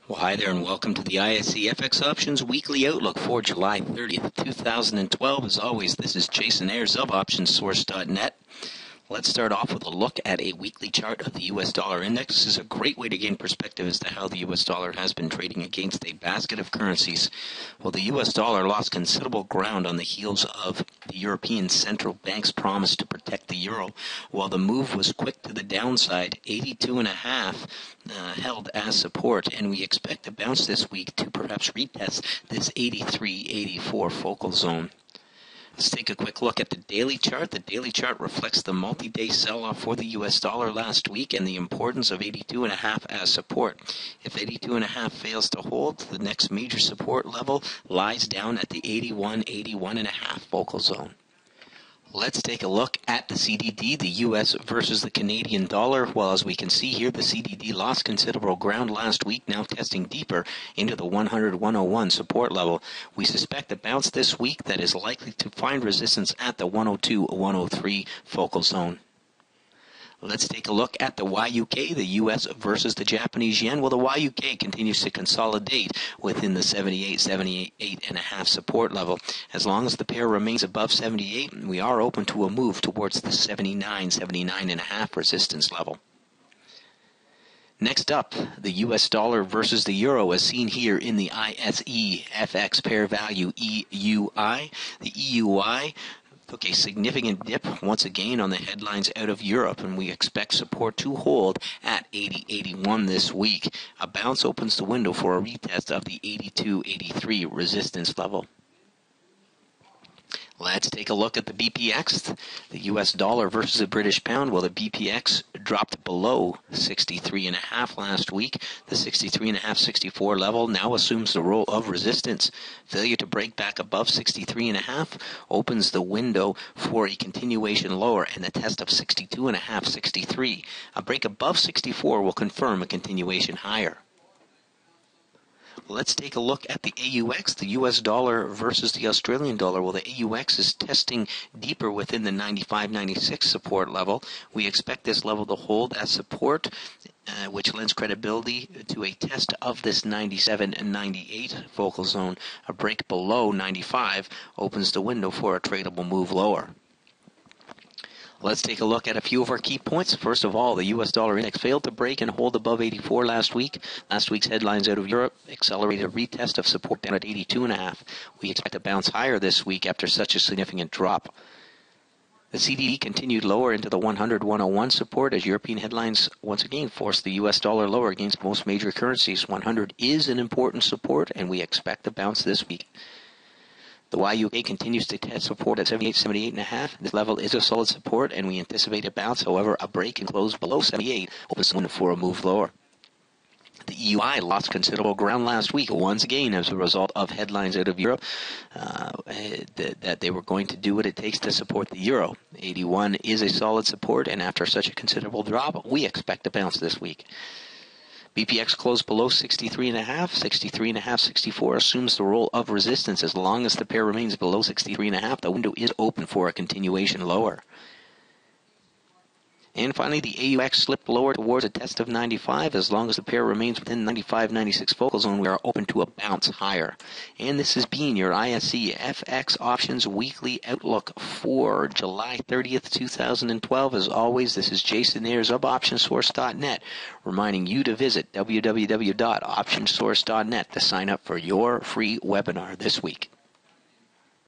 Well, hi there and welcome to the ISE FX Options Weekly Outlook for July 30th, 2012. As always, this is Jason Ayers of OptionsSource.net. Let's start off with a look at a weekly chart of the U.S. dollar index. This is a great way to gain perspective as to how the U.S. dollar has been trading against a basket of currencies. Well, the U.S. dollar lost considerable ground on the heels of the European Central Bank's promise to protect the euro. While the move was quick to the downside, 82.5 held as support, and we expect a bounce this week to perhaps retest this 83-84 focal zone. Let's take a quick look at the daily chart. The daily chart reflects the multi-day sell-off for the U.S. dollar last week and the importance of 82.5 as support. If 82.5 fails to hold, the next major support level lies down at the 81.5 focal zone. Let's take a look at the CDD, the U.S. versus the Canadian dollar. Well, as we can see here, the CDD lost considerable ground last week, now testing deeper into the 100-101 support level. We suspect a bounce this week that is likely to find resistance at the 102-103 focal zone. Let's take a look at the YUK, the U.S. versus the Japanese yen. Well, the YUK continues to consolidate within the 78.5 support level. As long as the pair remains above 78, we are open to a move towards the 79.5 resistance level. Next up, the U.S. dollar versus the euro as seen here in the ISE FX pair value EUI. The EUI took a significant dip once again on the headlines out of Europe, and we expect support to hold at 80.81 this week. A bounce opens the window for a retest of the 82.83 resistance level. Let's take a look at the BPX, the U.S. dollar versus the British pound. Well, the BPX dropped below 63.5 last week. The 63.5-64 level now assumes the role of resistance. Failure to break back above 63.5 opens the window for a continuation lower and the test of 62.5-63. A break above 64 will confirm a continuation higher. Let's take a look at the AUX, the U.S. dollar versus the Australian dollar. Well, the AUX is testing deeper within the 95-96 support level. We expect this level to hold as support, which lends credibility to a test of this 97-98 focal zone. A break below 95 opens the window for a tradable move lower. Let's take a look at a few of our key points. First of all, the U.S. dollar index failed to break and hold above 84 last week. Last week's headlines out of Europe accelerated a retest of support down at 82.5. We expect a bounce higher this week after such a significant drop. The CDD continued lower into the 100-101 support as European headlines once again forced the U.S. dollar lower against most major currencies. 100 is an important support, and we expect a bounce this week. The YUK continues to test support at 78.5. This level is a solid support, and we anticipate a bounce. However, a break and close below 78 opens the window for a move lower. The EUI lost considerable ground last week, once again as a result of headlines out of Europe that they were going to do what it takes to support the euro. 81 is a solid support, and after such a considerable drop, we expect a bounce this week. BPX closed below 63.5. 63.5-64 assumes the role of resistance. As long as the pair remains below 63.5, the window is open for a continuation lower. And finally, the AUX slipped lower towards a test of 95. As long as the pair remains within 95-96 focal zone, we are open to a bounce higher. And this has been your ISE FX Options Weekly Outlook for July 30th, 2012. As always, this is Jason Ayers of OptionsSource.net, reminding you to visit www.optionsource.net to sign up for your free webinar this week.